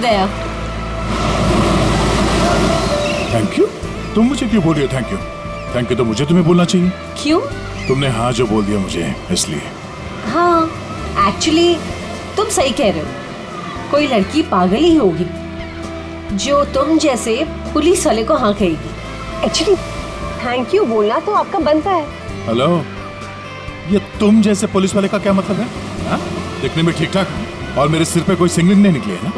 Daya. Thank you? तुम मुझे क्यों बोल रही हो थैंक यू? थैंक यू तो मुझे तुम्हें बोलना चाहिए। क्यों? तुमने हाँ जो बोल दिया मुझे इसलिए। हाँ, एक्चुअली तुम सही कह रहे हो। कोई लड़की पागल ही होगी जो तुम जैसे पुलिस वाले को हाँ कहेगी। एक्चुअली थैंक यू बोलना तो आपका बनता है। हेलो, ये तुम जैसे पुलिस वाले का क्या मतलब है? हाँ? दिखने में ठीक ठाक और मेरे सिर पे कोई सिंगलिंग नहीं निकली है ना?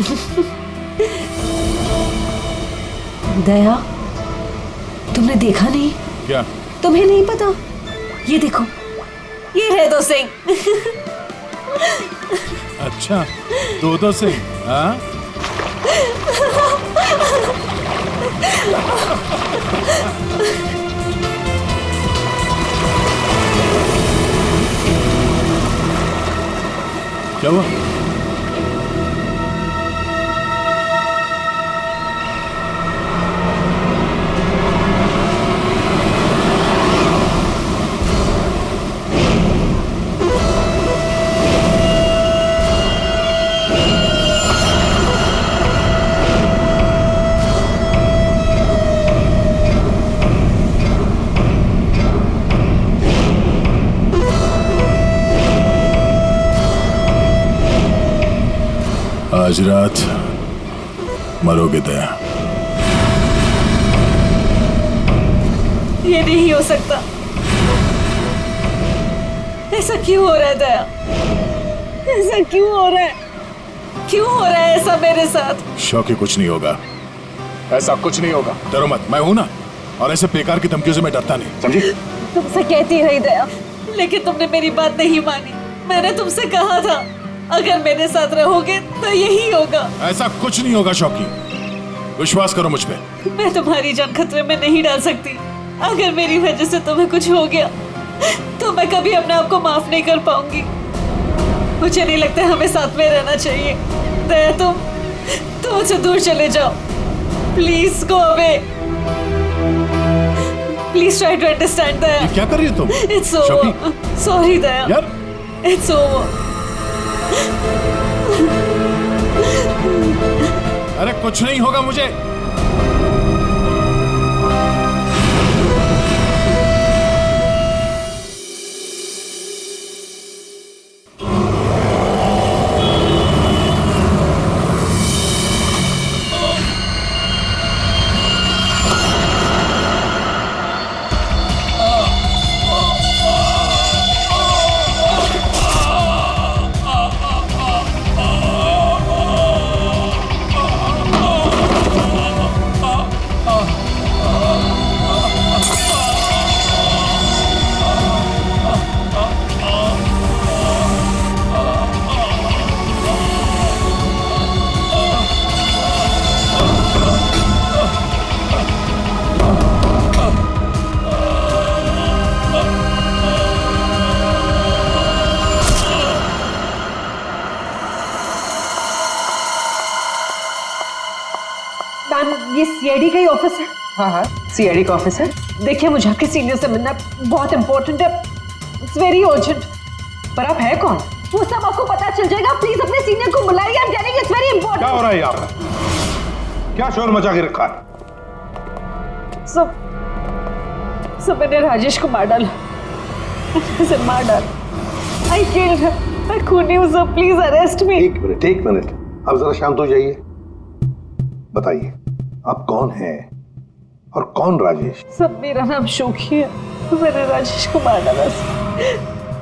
दया, तुमने देखा नहीं? क्या? तुम्हें नहीं पता? ये देखो, ये है 2 सिंह। अच्छा, 2 सिंह? हाँ? क्या हुआ? आज रात मरोगे दया। ये नहीं हो सकता। ऐसा क्यों हो रहा है दया? ऐसा क्यों हो रहा है? क्यों हो रहा है ऐसा मेरे साथ? शौकी, कुछ नहीं होगा, ऐसा कुछ नहीं होगा। डरो मत, मैं हूं ना, और ऐसे बेकार की धमकियों से मैं डरता नहीं, समझी? तुमसे कहती रही दया, लेकिन तुमने मेरी बात नहीं मानी। मैंने तुमसे कहा था अगर मेरे साथ रहोगे तो यही होगा। ऐसा कुछ नहीं होगा शौकी, विश्वास करो मुझ पे। मैं तुम्हारी जान खतरे में नहीं डाल सकती। अगर मेरी वजह से तुम्हें कुछ हो गया तो मैं कभी अपने आप को माफ नहीं कर पाऊंगी। मुझे नहीं लगता हमें साथ में रहना चाहिए। दया, तुम मुझसे दूर चले जाओ। Please go away. Please try to understand Daya. ये क्या कर रही हो तुम? It's over. सॉरी दया। यार, इट्स ओवर। अरे कुछ नहीं होगा मुझे। ये सीआईडी का ही ऑफिस है? हाँ, सीआईडी का ऑफिस है। देखिए, मुझे आपके सीनियर से मिलना बहुत इंपॉर्टेंट है। It's very urgent. पर आप है कौन? वो सब आपको पता चल जाएगा। प्लीज अपने सीनियर को बुलाइए। I am telling it's very important. क्या हो रहा है यहाँ पर? क्या शोर मचा के रखा है? सब मैंने राजेश को मार डाला। उसे मार डाला। I killed him. मैं खूनी हूँ सर, प्लीज अरेस्ट मी। एक मिनट, अब जरा शांत हो जाइए। बताइए, आप कौन हैं और कौन राजेश? सब, मेरा नाम शोकी है। मैंने राजेश को मार डाला सर।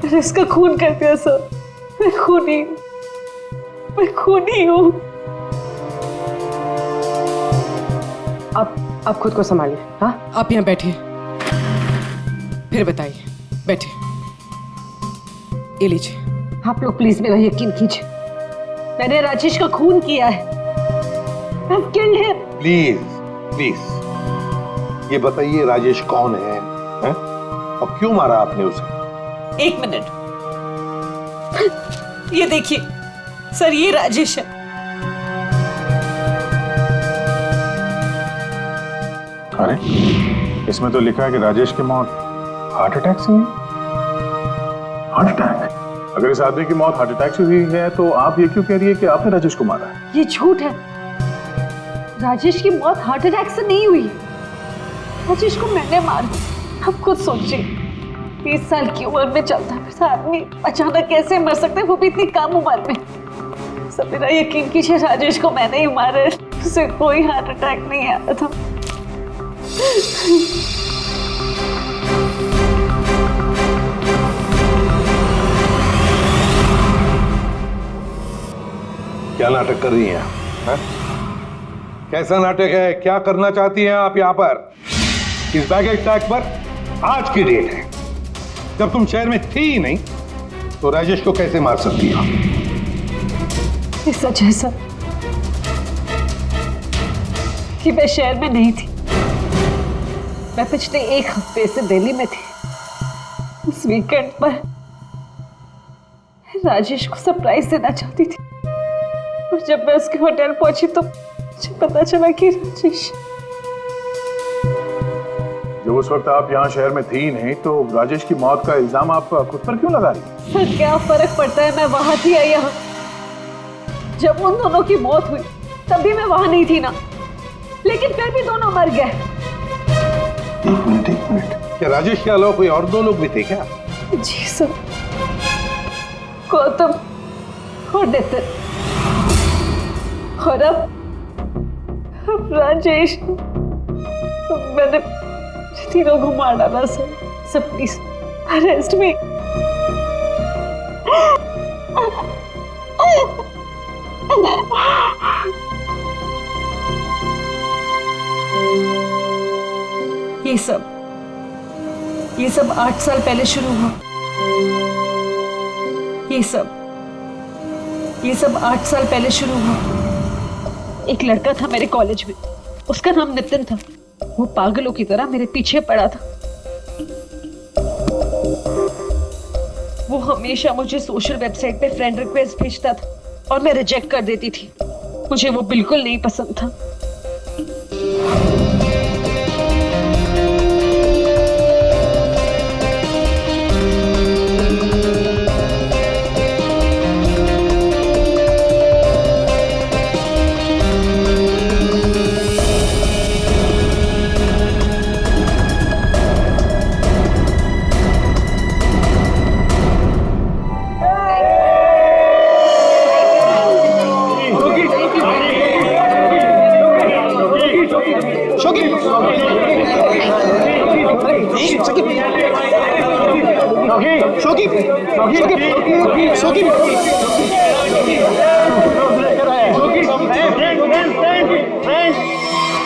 मैंने इसका खून कर दिया सर। मैं खूनी हूँ। आप खुद को संभालिए। हाँ, आप यहाँ बैठिए, फिर बताइए। बैठिए, ये लीजिए। आप लोग प्लीज मेरा यकीन कीजिए। मैंने राजेश का खून किया है। I've killed him. प्लीज ये बताइए, राजेश कौन है? और क्यों मारा आपने उसे? 1 मिनट। ये देखिए सर, ये राजेश है। अरे, इसमें तो लिखा है कि राजेश की मौत हार्ट अटैक से हुई। Heart attack? अगर इस आदमी की मौत हार्ट अटैक से हुई है तो आप ये क्यों कह रही है कि आपने राजेश को मारा है? ये झूठ है। राजेश की मौत हार्ट अटैक से नहीं हुई। राजेश को मैंने मारा। आप खुद सोचिए, 30 साल की उम्र में चलता फिरता आदमी अचानक कैसे मर सकता है, वो भी इतनी कम उम्र में। सब मेरा यकीन कीजिए, राजेश को मैंने ही मारा, उसे कोई हार्ट अटैक नहीं आया था। क्या नाटक कर रही हैं आप? हाँ? कैसा नाटक है? क्या करना चाहती हैं आप यहाँ पर? इस बैगेज टैग पर आज की डेट है, जब तुम शहर में थी ही नहीं तो राजेश को कैसे मार सकती हो? ये सच है सर कि मैं शहर में नहीं थी। मैं पिछले 1 हफ्ते से दिल्ली में थी। उस वीकेंड पर राजेश को सरप्राइज देना चाहती थी, और जब मैं उसके होटल पहुंची तो मुझे पता चला कि राजेश। जब उस वक्त आप यहाँ शहर में थी नहीं तो राजेश की मौत का इल्जाम आप खुद पर क्यों लगा रही? सर क्या फर्क पड़ता है, मैं वहां थी या यहाँ। जब उन दोनों की मौत हुई तब भी मैं वहां नहीं थी ना, लेकिन फिर भी दोनों मर गए। एक मिनट, क्या राजेश के अलावा कोई और 2 लोग भी थे क्या? जी सर, गौतम और नितिन, और अब राजेश। तो मैंने तीनों को मार डाला सर। सर प्लीज अरेस्ट मी। ये सब 8 साल पहले शुरू हुआ। ये सब 8 साल पहले शुरू हुआ। एक लड़का था मेरे कॉलेज में, उसका नाम नितिन था। वो पागलों की तरह मेरे पीछे पड़ा था। वो हमेशा मुझे सोशल वेबसाइट पे फ्रेंड रिक्वेस्ट भेजता था और मैं रिजेक्ट कर देती थी। मुझे वो बिल्कुल नहीं पसंद था।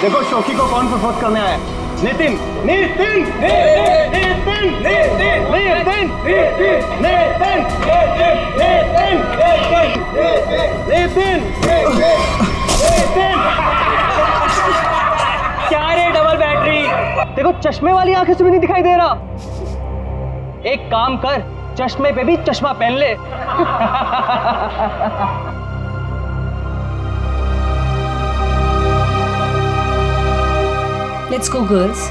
देखो शोकी को कौन प्रपोज करने आया? नितिन। क्या रे डबल बैटरी? देखो चश्मे वाली आंखें से भी नहीं दिखाई दे रहा। एक काम कर, चश्मे पे भी चश्मा पहन ले। Let's go, girls.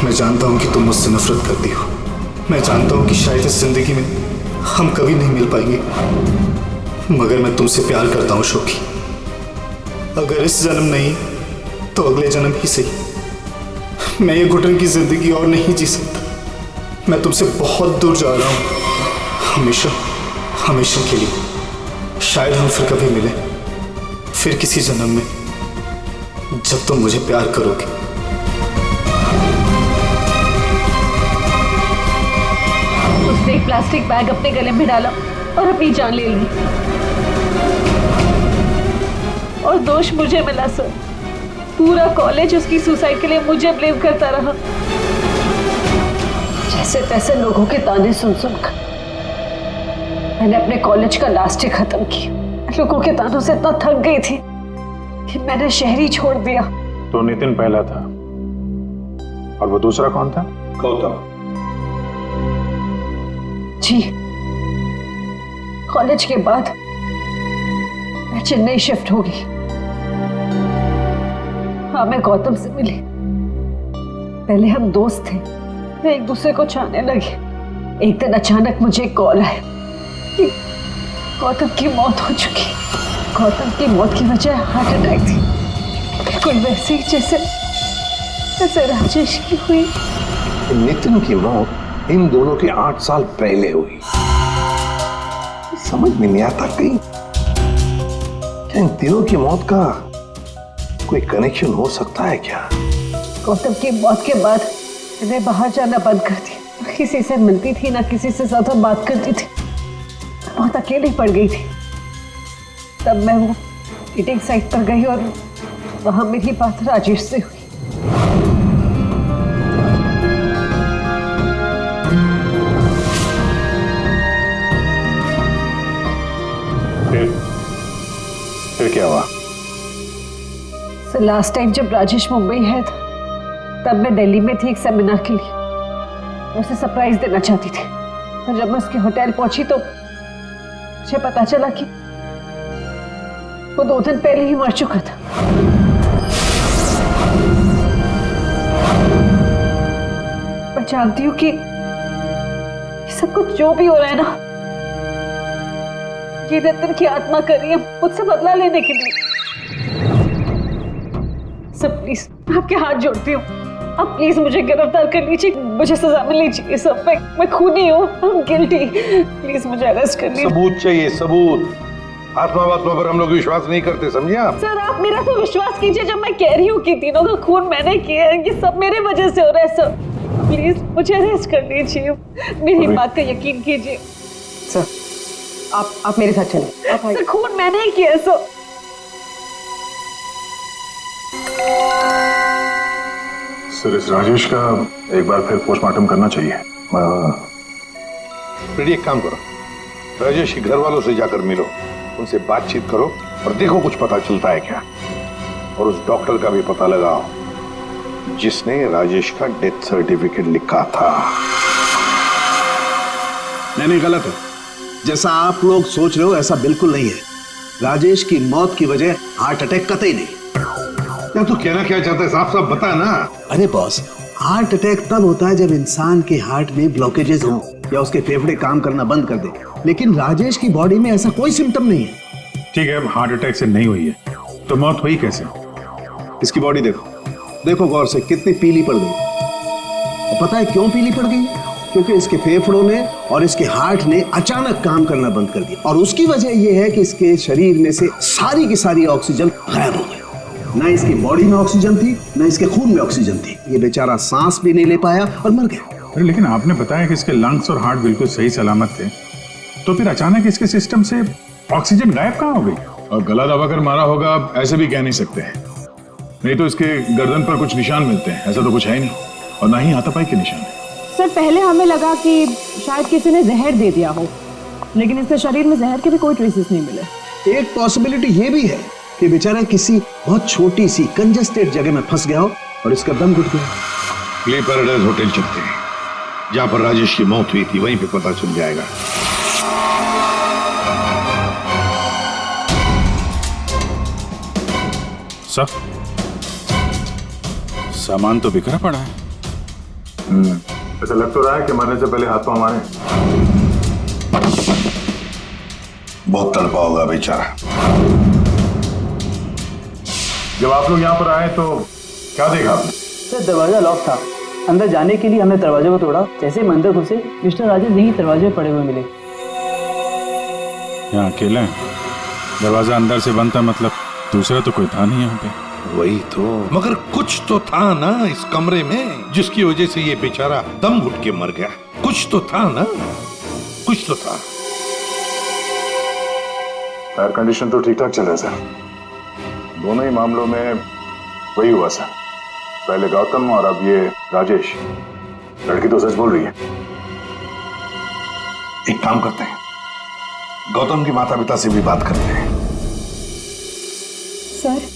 मैं जानता हूं कि तुम मुझसे नफरत करती हो। मैं जानता हूं कि शायद इस जिंदगी में हम कभी नहीं मिल पाएंगे, मगर मैं तुमसे प्यार करता हूं शोकी। अगर इस जन्म नहीं तो अगले जन्म ही सही। मैं ये घुटन की जिंदगी और नहीं जी सकता। मैं तुमसे बहुत दूर जा रहा हूं, हमेशा हमेशा के लिए। शायद हम फिर कभी मिले, फिर किसी जन्म में, जब तुम मुझे प्यार करोगे। उसने एक प्लास्टिक बैग अपने गले में डाला और अपनी जान ले ली, और दोष मुझे मिला सर। पूरा कॉलेज उसकी सुसाइड के लिए मुझे ब्लेम करता रहा। जैसे तैसे लोगों के ताने सुन सुनकर मैंने अपने कॉलेज का लास्ट ईयर खत्म किया। लोगों के तानों से इतना थक गई थी कि मैंने शहर ही छोड़ दिया। तो नितिन पहला था, और वो दूसरा कौन था? गौतम। जी, कॉलेज के बाद मैं चेन्नई शिफ्ट हो गई। हाँ, मैं गौतम से मिली। पहले हम दोस्त थे, वे एक दूसरे को चाहने लगे। एक दिन अचानक मुझे एक कॉल आया कि गौतम की मौत हो चुकी। गौतम की मौत की वजह हार्ट अटैक थी, बिल्कुल वैसे ही जैसे राजेश की हुई। नितिन की मौत इन दोनों के 8 साल पहले हुई। समझ में नहीं आता कहीं क्या इन तीनों की मौत का कोई कनेक्शन हो सकता है क्या? गौतम की मौत के बाद मैंने बाहर जाना बंद कर दिया। ना किसी से मिलती थी, ना किसी से ज्यादा बात करती थी। बहुत अकेली पड़ गई थी। तब मैं वो मीटिंग साइट पर गई और वहां मेरी बात राजेश से हुई। फिर क्या हुआ? लास्ट टाइम जब राजेश मुंबई है था, तब मैं दिल्ली में थी एक सेमिनार के लिए। मैं उसे सरप्राइज देना चाहती थी, पर जब मैं उसके होटल पहुंची तो मुझे पता चला कि वो 2 दिन पहले ही मर चुका था। मैं जानती हूँ कि सब कुछ जो भी हो रहा है ना, ये नितिन की आत्मा कर रही है मुझसे बदला लेने के लिए। सब प्लीज आपके हाथ जोड़ती हूँ, आप प्लीज मुझे गिरफ्तार कर लीजिए, मुझे सजा मिलनी चाहिए। सब मैं खूनी हूँ, I'm guilty। प्लीज मुझे अरेस्ट कर लीजिए। सबूत चाहिए, सबूत। आत्मा पर हम लोग विश्वास नहीं करते, समझे आप? सर आप मेरा तो विश्वास कीजिए जब मैं कह रही हूँ कि तीनों का खून मैंने किया है। ये सब मेरे वजह से हो रहा है सर। प्लीज मुझे अरेस्ट कर लीजिए, मेरी बात का यकीन कीजिए। सर आप मेरे साथ चलें। सर खून मैंने ही किया है सर। सर इस राजेश का एक बार फिर पोस्टमार्टम करना चाहिए। फिर एक काम करो, राजेश के घर वालों से जाकर मिलो, उनसे बातचीत करो और देखो कुछ पता चलता है क्या। और उस डॉक्टर का भी पता लगाओ जिसने राजेश का डेथ सर्टिफिकेट लिखा था। नहीं गलत है। जैसा आप लोग सोच रहे हो ऐसा बिल्कुल नहीं है। राजेश की मौत की वजह हार्ट अटैक कतई नहीं। क्या तू कहना क्या चाहता है? साफ साफ बता ना। अरे बॉस, हार्ट अटैक तब होता है जब इंसान के हार्ट में ब्लॉकेजेस हो या उसके फेफड़े काम करना बंद कर दे। लेकिन राजेश की बॉडी में ऐसा कोई सिम्टम नहीं है। ठीक है, हार्ट अटैक से नहीं हुई है तो मौत हुई कैसे? इसकी बॉडी देखो गौर से, कितनी पीली पड़ गई। और पता है क्यों पीली पड़ गई? क्योंकि इसके फेफड़ों ने और इसके हार्ट ने अचानक काम करना बंद कर दिया। और उसकी वजह यह है कि इसके शरीर में से सारी की सारी ऑक्सीजन गायब हो गई। ना इसकी बॉडी में ऑक्सीजन थी, ना इसके खून में ऑक्सीजन थी। ये बेचारा सांस भी नहीं ले पाया और मर गया। अरे लेकिन आपने बताया कि इसके लंग्स और हार्ट बिल्कुल सही सलामत थे, तो फिर अचानक इसके सिस्टम से ऑक्सीजन गायब कहाँ हो गई? और गला दबाकर मारा होगा, आप ऐसे भी कह नहीं सकते। नहीं तो इसके गर्दन पर कुछ निशान मिलते हैं, ऐसा तो कुछ है ही नहीं, और ना ही हाथापाई के निशान है। सर पहले हमें लगा कि शायद किसी ने जहर दे दिया हो, लेकिन इसके शरीर में जहर के भी कोई ट्रेसेस नहीं मिले। एक पॉसिबिलिटी ये भी है कि बेचारा किसी बहुत छोटी सी कंजस्टेड जगह में फंस गया हो और इसका दम घुट गया। प्ले पैराडाइज होटल चलते हैं, जहां पर राजेश की मौत हुई थी, वहीं पे पता चल जाएगा। सब सामान तो बिखरा पड़ा है। ऐसा लग तो रहा है कि मरने से पहले हाथ पांव मारे। बहुत तड़पा होगा बेचारा। जब आप लोग यहाँ पर आए तो क्या देखा आपने? सर दरवाजा लॉक था। अंदर जाने के लिए हमने दरवाजे को तोड़ा। जैसे ही अंदर घुसे, मिस्टर राजेश यही दरवाजे पड़े हुए मिले। यहाँ अकेले हैं, दरवाजा अंदर से बंद था, मतलब दूसरा तो कोई था नहीं यहाँ पे। वही तो, मगर कुछ तो था ना इस कमरे में जिसकी वजह से ये बेचारा दम घुट के मर गया। कुछ तो था ना, कुछ तो था। फायर कंडीशन तो ठीक ठाक चल रहा है सर। दोनों ही मामलों में वही हुआ सर, पहले गौतम और अब ये राजेश। लड़की तो सच बोल रही है। एक काम करते हैं, गौतम के माता पिता से भी बात करते हैं। सर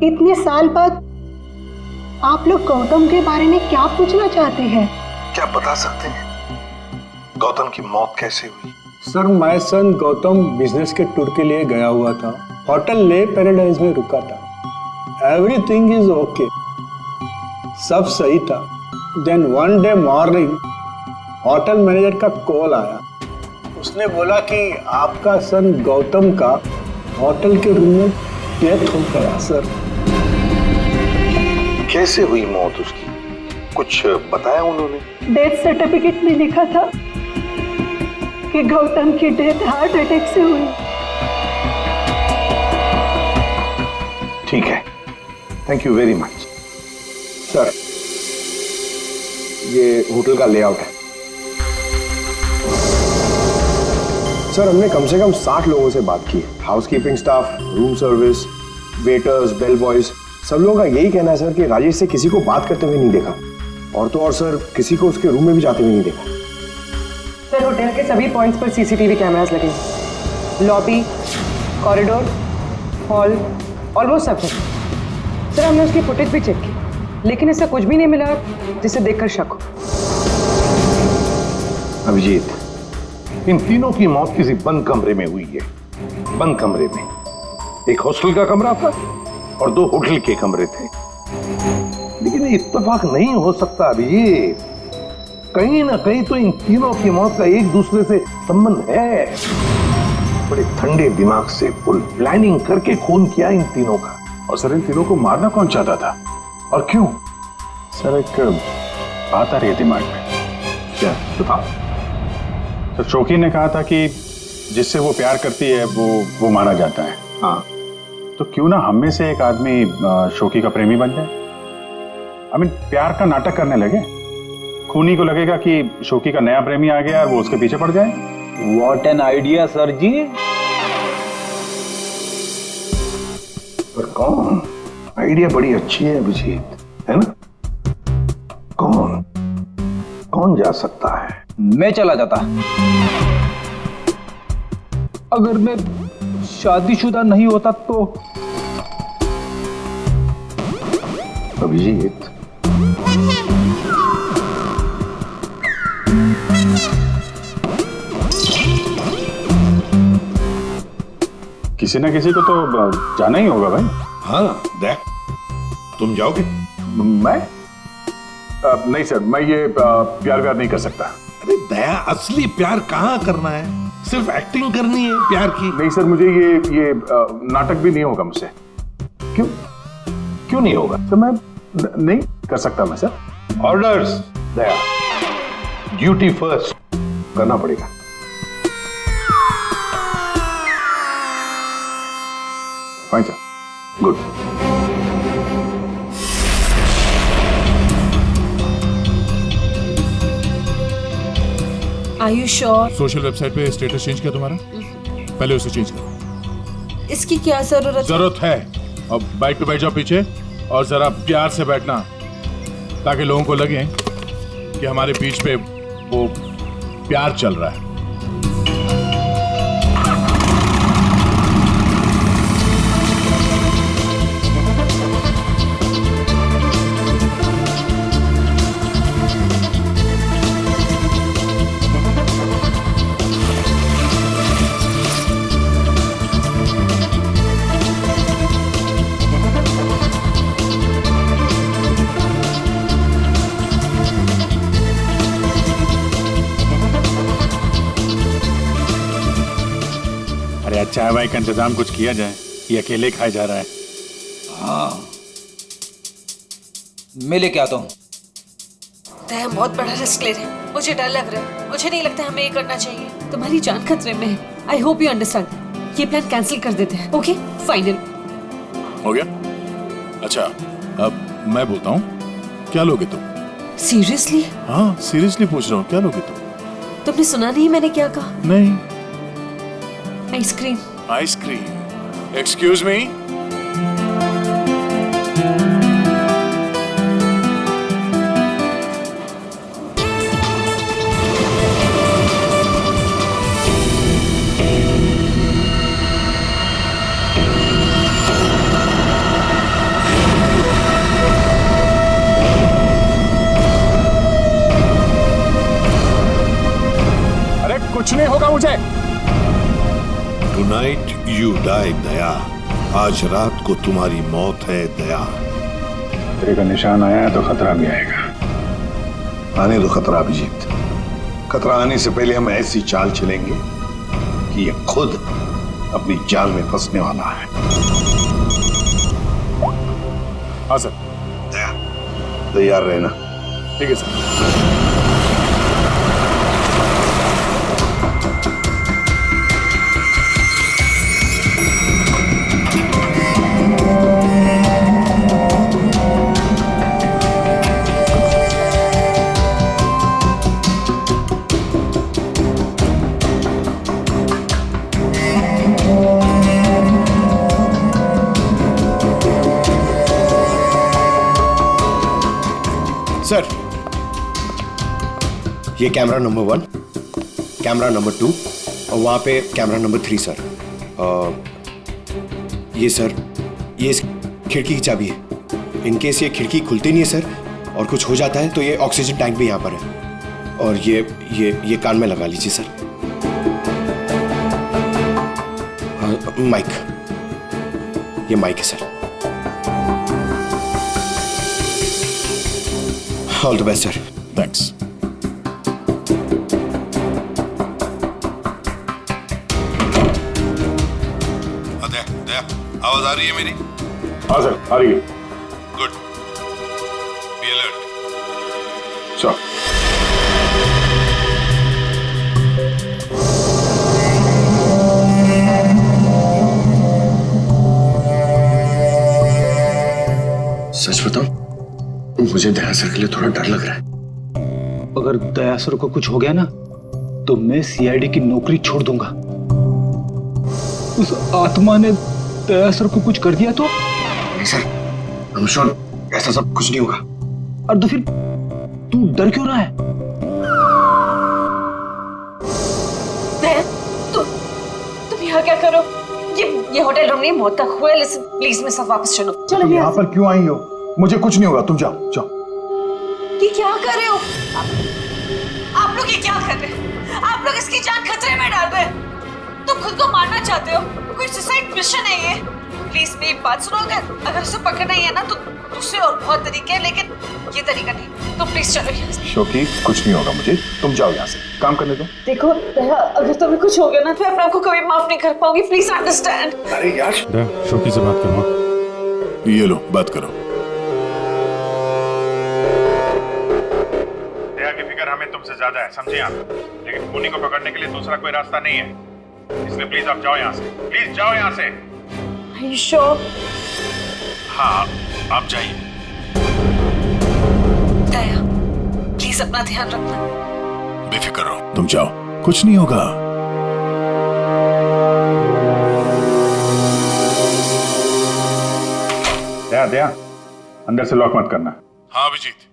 इतने साल बाद आप लोग गौतम के बारे में क्या पूछना चाहते हैं? क्या बता सकते हैं गौतम की मौत कैसे हुई? Sir my son Gautam business के टूर के लिए गया हुआ था। होटल ले पैराडाइज में रुका था। एवरीथिंग इज ओके, सब सही था। Then one day morning hotel manager का कॉल आया। उसने बोला कि आपका सन गौतम का होटल के रूम में डेथ हो गया सर। कैसे हुई मौत उसकी, कुछ बताया उन्होंने? डेथ सर्टिफिकेट में लिखा था कि गौतम की डेथ हार्ट अटैक से हुई। ठीक है, thank you very much. Sir, ये होटल का लेआउट है। सर, हमने कम से कम 60 लोगों से बात की है। Housekeeping staff, room service, waiters, bell boys, सब लोगों का यही कहना है सर कि राजेश से किसी को बात करते हुए नहीं देखा, और तो और सर किसी को उसके रूम में भी जाते हुए नहीं देखा। सर, होटल के सभी पॉइंट्स पर सीसीटीवी कैमरास लगे हैं। लॉबी, कॉरिडोर, हॉल, ऑलमोस्ट सब जगह। सर, हमने उसकी फुटेज भी चेक की, लेकिन ऐसा कुछ भी नहीं मिला जिसे देखकर शक हो। अभिजीत, इन तीनों की मौत किसी बंद कमरे में हुई है। बंद कमरे में एक हॉस्टल का कमरा था और 2 होटल के कमरे थे। लेकिन इत्तेफाक नहीं हो सकता अभिजीत, कहीं ना कहीं तो इन तीनों की मौत का एक दूसरे से संबंध है। बड़े ठंडे दिमाग से फुल प्लानिंग करके खून किया इन तीनों का। और सर, इन तीनों को मारना कौन चाहता था और क्यों? सर, एक बात आ रही है दिमाग में। क्या बताओ? तो शौकी ने कहा था कि जिससे वो प्यार करती है वो मारा जाता है। हाँ, तो क्यों ना हम में से एक आदमी शौकी का प्रेमी बन जाए। आई मीन, प्यार का नाटक करने लगे। खूनी को लगेगा कि शौकी का नया प्रेमी आ गया और वो उसके पीछे पड़ जाए। व्हाट एन आइडिया सर जी। पर कौन? आइडिया बड़ी अच्छी है अभिजीत, है ना? कौन जा सकता है? मैं चला जाता। अगर मैं शादीशुदा नहीं होता तो। अभिजीत, किसी ना किसी को तो जाना ही होगा भाई। हाँ, देख, तुम जाओगे? मैं नहीं सर, मैं ये प्यार नहीं कर सकता। अरे दया, असली प्यार कहाँ करना है? सिर्फ एक्टिंग करनी है प्यार की। नहीं सर, मुझे ये नाटक भी नहीं होगा मुझसे। क्यों नहीं होगा? तो मैं नहीं कर सकता मैं सर। ऑर्डर्स दया, ड्यूटी फर्स्ट करना पड़ेगा। Fine sir, good. Are you sure? Social website पे स्टेटस चेंज किया तुम्हारा? पहले उसे चेंज करो। इसकी क्या जरूरत है? अब बाइक पे बैठ जाओ पीछे और जरा प्यार से बैठना, ताकि लोगों को लगे कि हमारे बीच पे वो प्यार चल रहा है। चाय वाय का इंतजाम कुछ किया जाए, ये अकेले खाया जा रहा है। हाँ, मैं लेके आता हूँ। हम बहुत बड़ा रिस्क ले रहे हैं, मुझे डर लग रहा है। मुझे नहीं लगता हमें ये करना चाहिए। तुम्हारी जान खतरे में है। I hope you understand. ये प्लान कैंसिल कर देते हैं। ओके, फाइनल हो गया? अच्छा, अब मैं बोलता हूँ, क्या लोगे तुम? सीरियसली? हाँ, सीरियसली पूछ रहा हूँ, क्या लोगे तुम? तुमने सुना नहीं मैंने क्या कहा? नहीं। आइसक्रीम। आइसक्रीम? Excuse me? अरे कुछ नहीं होगा मुझे। Tonight you die, दया। आज रात को तुम्हारी मौत है, दया। तेरे का निशान आया है तो खतरा भी आएगा। आने दो खतरा अभिजीत। खतरा आने से पहले हम ऐसी चाल चलेंगे कि ये खुद अपनी जाल में फंसने वाला है। हाँ सर। तैयार रहना। ठीक है सर। सर, ये कैमरा नंबर 1, कैमरा नंबर 2 और वहाँ पे कैमरा नंबर 3 सर। ये सर, ये इस खिड़की की चाबी है। इन केस ये खिड़की खुलती नहीं है सर और कुछ हो जाता है तो ये ऑक्सीजन टैंक भी यहाँ पर है। और ये कान में लगा लीजिए सर। माइक, ये माइक है sir. All the best sir. Thanks. Daya, आवाज आ रही है मेरी? हाँ सर, आ रही है। गुड। Be alert. सर। सच बताऊं, मुझे दया सर के लिए थोड़ा डर लग रहा है। अगर दया सर को कुछ हो गया ना तो मैं सीआईडी की नौकरी छोड़ दूंगा। उस आत्मा ने दया सर को कुछ कर दिया तो? नहीं सर, I'm sure ऐसा सब कुछ नहीं होगा। और तो फिर तू डर क्यों रहा है? तुम यहाँ क्या करो? ये होटल रूम नहीं, मौत का हुआ है। लिसन प्लीज, मेरे साथ वापस चलो। तुम यहाँ पर क्यों आई हो? मुझे कुछ नहीं होगा, तुम जाओ जाओ। ये क्या कर रहे हो आप लोग? ये क्या कर रहे हो आप लोग? इसकी जान खतरे में डाल रहे हैं। तुम खुद को मारना चाहते हो? कोई सुसाइड मिशन है ये? प्लीज मेरी बात सुनो। अगर उसे पकड़ना ही है ना तो दूसरे और बहुत तरीके हैं, लेकिन ये तरीका नहीं। तो प्लीज चलो यहाँ से। शोकी, कुछ नहीं होगा मुझे, तुम जाओ यहाँ से, काम करने दो। देखो दया, अगर तुम्हें कुछ हो गया ना तो मैं अपने आप को कभी माफ नहीं कर पाऊंगी। Please understand. अरे यार, शोकी से बात करो। ये लो, बात करो। दया की फिक्र हमें तुमसे ज्यादा है, समझे आप? लेकिन खूनी को पकड़ने के लिए दूसरा कोई रास्ता नहीं है, इसलिए प्लीज आप जाओ यहाँ से। प्लीज जाओ यहाँ से। Are you sure? हाँ, आप जाइए। दया, प्लीज अपना ध्यान रखना। बेफिक्र रहो, तुम जाओ, कुछ नहीं होगा। दया, दया, अंदर से लॉक मत करना। हाँ अभिजीत।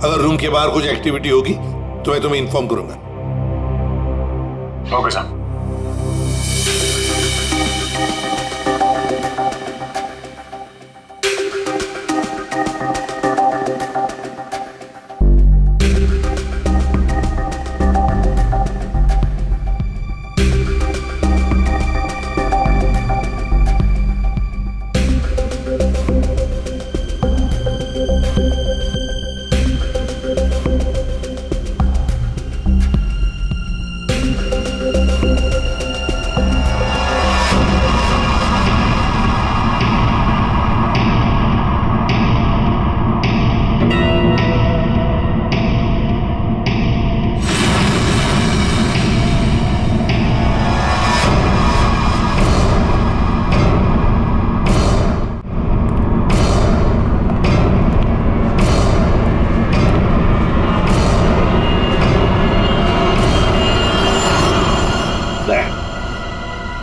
अगर रूम के बाहर कुछ एक्टिविटी होगी तो मैं तुम्हें इन्फॉर्म करूंगा। ओके साहब।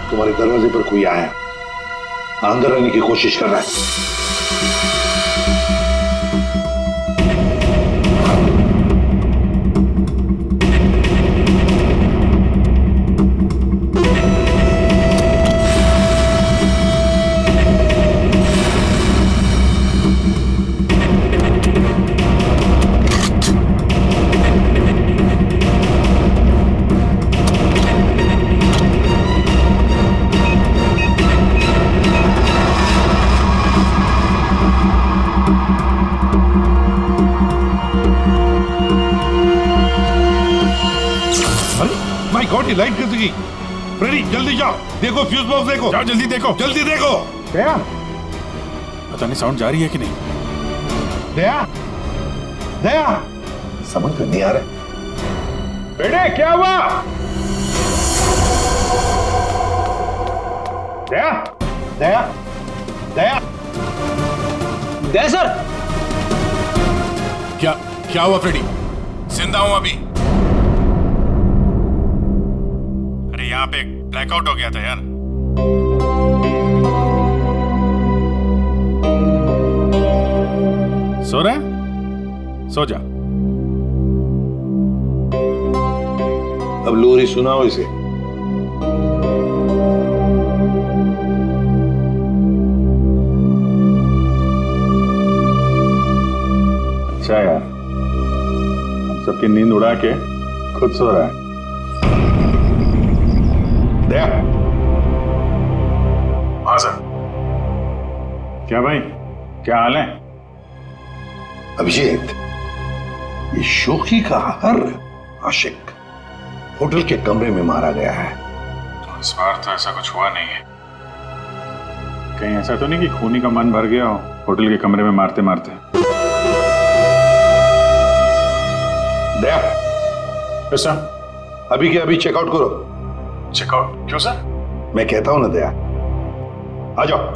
तुम्हारे दरवाजे पर कोई आया, अंदर आने की कोशिश कर रहा है। अरे माय गॉड, ये लाइट कैसे गई? फ्रेडी जल्दी जाओ, देखो फ्यूज बॉक्स देखो। जाओ जल्दी देखो। जल्दी देखो। दया, पता नहीं साउंड जा रही है कि नहीं। दया, दया, समझ में नहीं आ रहा। बेटे क्या हुआ? दया, दया, दया, दया सर। क्या हुआ फ्रेडी? जिंदा हूं अभी। अरे यहाँ पे ब्लैकआउट हो गया था यार। सो रहा है? सो जा। अब लोरी सुनाओ इसे। अच्छा यार, हम सबकी नींद उड़ा के खुद सो रहा है। दया, हाँ सर। क्या भाई, क्या हाल है? अभिजीत, ये शोखी का हर आशिक होटल के कमरे में मारा गया है। तो इस बार तो ऐसा कुछ हुआ नहीं है। कहीं ऐसा तो नहीं कि खूनी का मन भर गया हो होटल के कमरे में मारते मारते। दया, सर अभी के अभी चेकआउट करो। चेकआउट? क्यों सर? मैं कहता हूं ना दया, आ जाओ।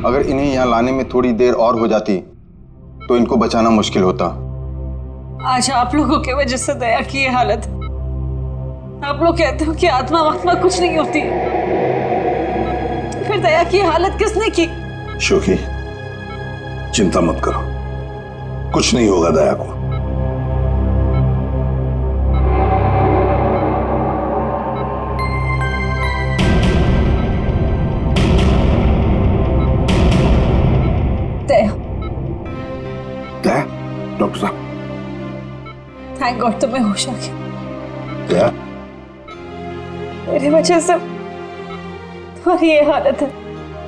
अगर इन्हें यहाँ लाने में थोड़ी देर और हो जाती तो इनको बचाना मुश्किल होता। आज आप लोगों की वजह से दया की ये हालत। आप लोग कहते हो कि आत्मा वात्मा कुछ नहीं होती, फिर दया की हालत किसने की? शोखी, चिंता मत करो, कुछ नहीं होगा दया को। दया, डॉक्टर साहब, थैंक गॉड तुम्हें होश आ गया। दया, मेरी वजह से तुम्हारी ये हालत है,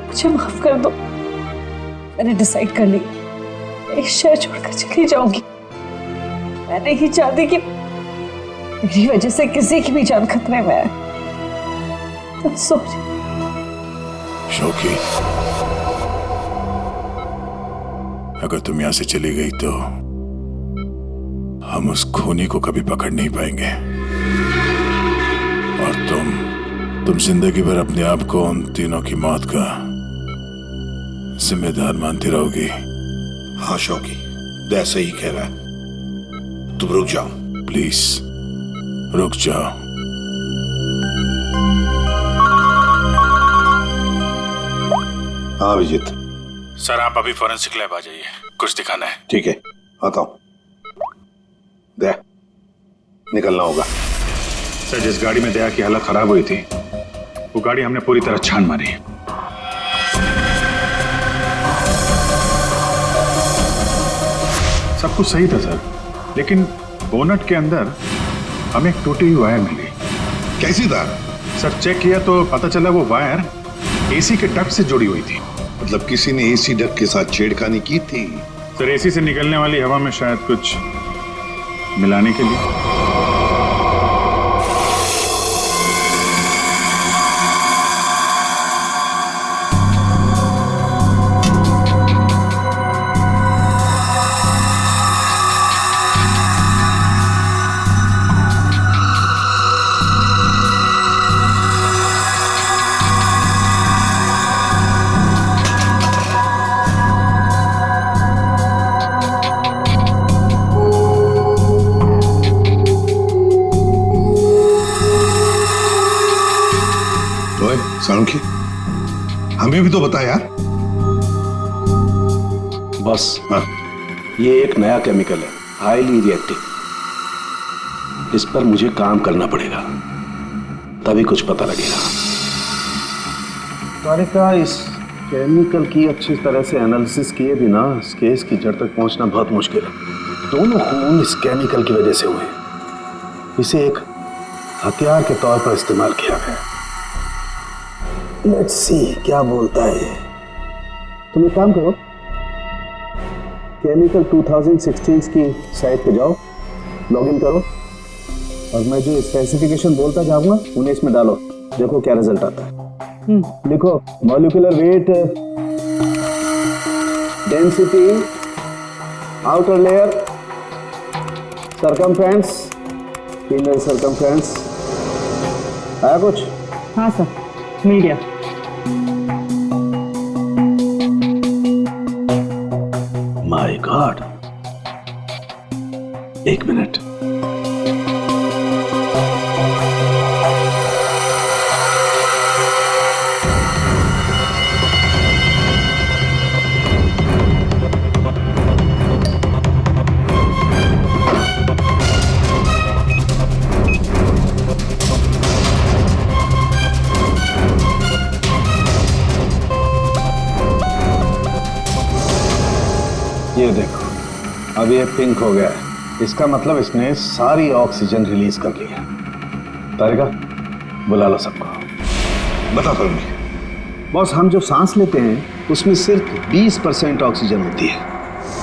मुझे माफ कर दो। मैंने डिसाइड कर ली, इस शहर छोड़कर चली जाऊंगी। मैं नहीं चाहती कि मेरी वजह से किसी की भी जान खतरे में है। तुम सोच। शोखी, अगर तुम यहां से चली गई तो हम उस खूनी को कभी पकड़ नहीं पाएंगे, और तुम जिंदगी भर अपने आप को उन तीनों की मौत का जिम्मेदार मानती रहोगी? हाँ शौकी, जैसे ही कह रहा है। तुम रुक जाओ प्लीज, रुक जाओ। हाँ अभिजीत। सर आप अभी फॉरेंसिक लैब आ जाइए, कुछ दिखाना है। ठीक है, आता हूं। दया, निकलना होगा। सर जिस गाड़ी में दया की हालत खराब हुई थी, वो गाड़ी हमने पूरी तरह छान मारी। सब कुछ सही था सर, लेकिन बोनट के अंदर हमें एक टूटी हुई वायर मिली। कैसी तार? सर चेक किया तो पता चला वो वायर एसी के डक्ट से जुड़ी हुई थी। मतलब किसी ने एसी डक्ट के साथ छेड़खानी की थी? सर एसी से निकलने वाली हवा में शायद कुछ मिलाने के लिए। सालुंखी, हमें भी तो बता यार। बस हाँ, ये एक नया केमिकल है, हाईली रिएक्टिव। इस पर मुझे काम करना पड़ेगा, तभी कुछ पता लगेगा। तारिका, इस केमिकल की अच्छी तरह से एनालिसिस किए बिना इस केस की जड़ तक पहुंचना बहुत मुश्किल है। दोनों खून इस केमिकल की वजह से हुए। इसे एक हथियार के तौर पर इस्तेमाल किया गया। लेट्स सी क्या बोलता है। तुम एक काम करो, केमिकल 2016 की साइट पे जाओ, लॉगिन करो और मैं जो स्पेसिफिकेशन बोलता जाऊंगा उन्हें इसमें डालो, देखो क्या रिजल्ट आता है। लिखो molecular weight, density, outer layer, circumference, inner circumference. आया कुछ? हाँ सर, मिल गया। माय गॉड, एक मिनट। ये देखो, अब ये पिंक हो गया है, इसका मतलब इसने सारी ऑक्सीजन रिलीज कर ली है। तारिका, बुला लो सबको। बता करूंगी। बॉस, हम जो सांस लेते हैं उसमें सिर्फ 20% ऑक्सीजन होती है,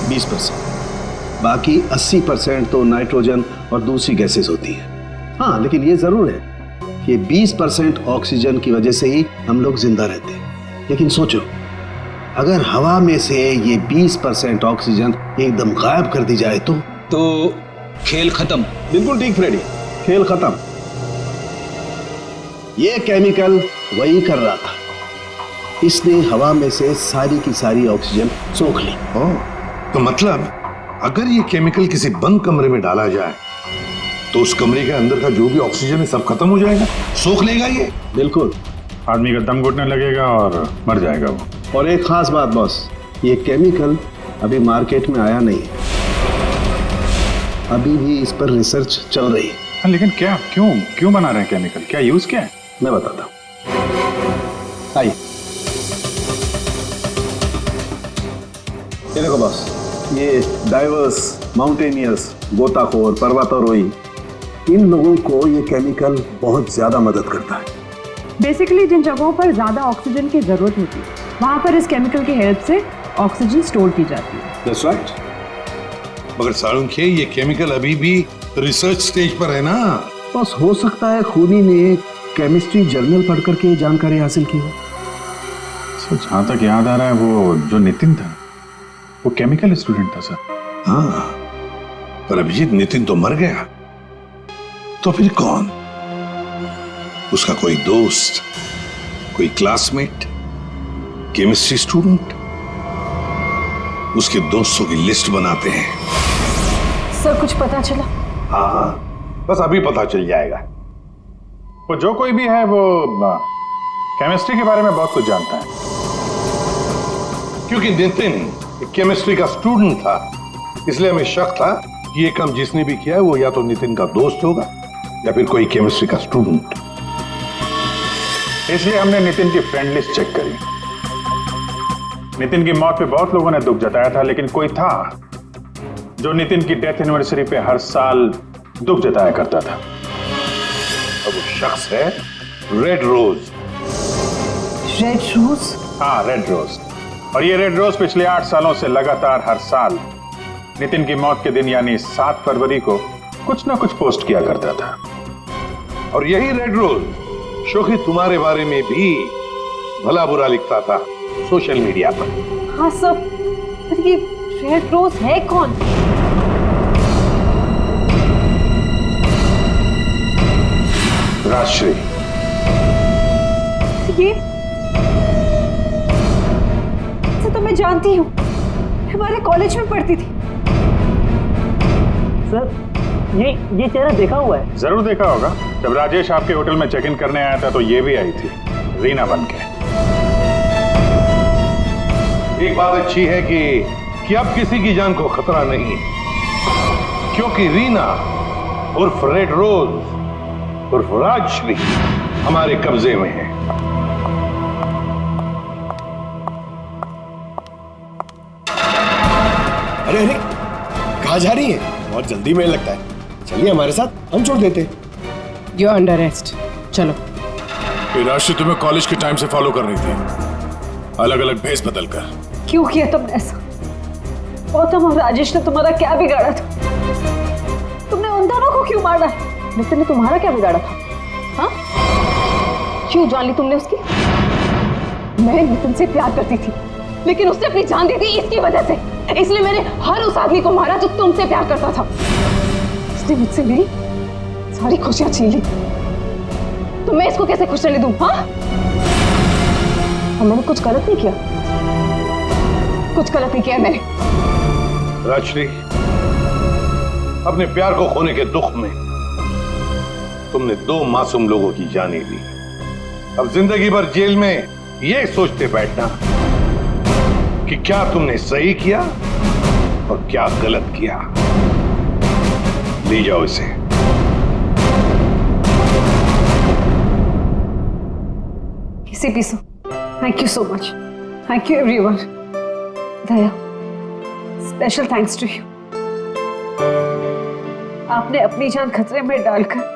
20%। बाकी 80% तो नाइट्रोजन और दूसरी गैसेस होती है। हाँ, लेकिन ये जरूर है कि 20% ऑक्सीजन की वजह से ही हम लोग जिंदा रहते हैं। लेकिन सोचो, अगर हवा में से ये 20% ऑक्सीजन एकदम गायब कर दी जाए तो खेल खत्म। बिल्कुल ठीक फ्रेडी, खेल खत्म। ये केमिकल वही कर रहा था, इसने हवा में से सारी की सारी ऑक्सीजन सोख ली। तो मतलब अगर ये केमिकल किसी बंद कमरे में डाला जाए तो उस कमरे के अंदर का जो भी ऑक्सीजन है सब खत्म हो जाएगा, सोख लेगा ये। बिल्कुल, आदमी का दम घुटने लगेगा और मर जाएगा वो। और एक खास बात बॉस, ये केमिकल अभी मार्केट में आया नहीं है, अभी भी इस पर रिसर्च चल रही है। लेकिन क्या, क्यों बना रहे हैं केमिकल, क्या यूज क्या है? मैं बताता हूं, आइए। ये देखो बॉस, ये डाइवर्स, माउंटेनियर्स, गोताखोर, पर्वतारोही, इन लोगों को ये केमिकल बहुत ज्यादा मदद करता है। बेसिकली जिन जगहों पर ज्यादा ऑक्सीजन की जरूरत होती है वहां पर इस केमिकल की हेल्प से ऑक्सीजन स्टोर की जाती है। That's right. मगर सालुंखे, ये केमिकल अभी भी रिसर्च स्टेज पर है ना। बस हो सकता है खूनी ने केमिस्ट्री जर्नल पढ़ करके ये जानकारी हासिल की हो। जहां तक याद आ रहा है वो जो नितिन था वो केमिकल स्टूडेंट था सर। हाँ, पर अभिजीत, नितिन तो मर गया, तो फिर कौन? उसका कोई दोस्त, कोई क्लासमेट, केमिस्ट्री स्टूडेंट? उसके दोस्तों की लिस्ट बनाते हैं। सर कुछ पता चला? हाँ हाँ, बस अभी पता चल जाएगा। वो जो कोई भी है वो केमिस्ट्री के बारे में बहुत कुछ जानता है। क्योंकि नितिन एक केमिस्ट्री का स्टूडेंट था, इसलिए हमें शक था कि ये काम जिसने भी किया है वो या तो नितिन का दोस्त होगा या फिर कोई केमिस्ट्री का स्टूडेंट। इसलिए हमने नितिन की फ्रेंड लिस्ट चेक करी। नितिन की मौत पे बहुत लोगों ने दुख जताया था, लेकिन कोई था जो नितिन की डेथ एनिवर्सरी पे हर साल दुख जताया करता था। अब वो शख्स है रेड रोज। Red rose? हाँ, रेड रोज। और ये रेड रोज पिछले 8 सालों से लगातार हर साल नितिन की मौत के दिन यानी 7 फरवरी को कुछ ना कुछ पोस्ट किया करता था। और यही रेड रोज शोखी तुम्हारे बारे में भी भला बुरा लिखता था सोशल मीडिया पर। हाँ सर, पर ये रेड रोज है कौन? राजश्री। ये तो मैं जानती हूँ, हमारे कॉलेज में पढ़ती थी। सर ये चेहरा देखा हुआ है। जरूर देखा होगा, जब राजेश आपके होटल में चेक इन करने आया था तो ये भी आई थी, रीना बनके। एक बात अच्छी है कि अब किसी की जान को खतरा नहीं है, क्योंकि रीना उर्फ रेड रोज उर्फ राजश्री हमारे कब्जे में है। अरे अरे, कहाँ जा रही है? बहुत जल्दी में लगता है। चलिए हमारे साथ, हम छोड़ देते। यू आर अंडर अरेस्ट, चलो। ये राशि तुम्हें कॉलेज के टाइम से फॉलो कर रही थी, अलग अलग भेस बदल कर। क्यों किया तुमने ऐसा? गौतम और राजेश ने तुम्हारा क्या बिगाड़ा था? तुमने उन दोनों को क्यों मारा? नितिन ने तुम्हारा क्या बिगाड़ा था? हाँ? क्यों जान ली तुमने उसकी? मैं नितिन से प्यार करती थी, लेकिन उसने अपनी जान दी थी इसकी वजह से। इसलिए मैंने हर उस आदमी को मारा जो तुमसे प्यार करता था। उसने मुझसे मेरी सारी खुशियां छीन ली, तो मैं इसको कैसे खुश रहने दूं? हाँ? और मैंने कुछ गलत नहीं किया, कुछ गलत नहीं किया मैंने। राजश्री, अपने प्यार को खोने के दुख में तुमने 2 मासूम लोगों की जानें ली। अब जिंदगी भर जेल में ये सोचते बैठना कि क्या तुमने सही किया और क्या गलत किया। ले जाओ इसे। इसे पीसो। Thank you so much. Thank you everyone. Daya, special thanks to you. आपने अपनी जान खतरे में डालकर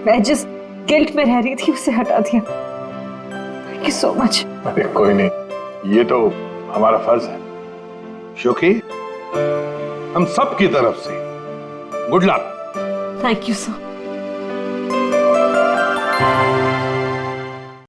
मैं जिस गिल्ट में रह रही थी उसे हटा दिया। Thank you so much. अरे कोई नहीं, ये तो हमारा फर्ज है। शोखी, हम सब की तरफ से good luck. Thank you sir.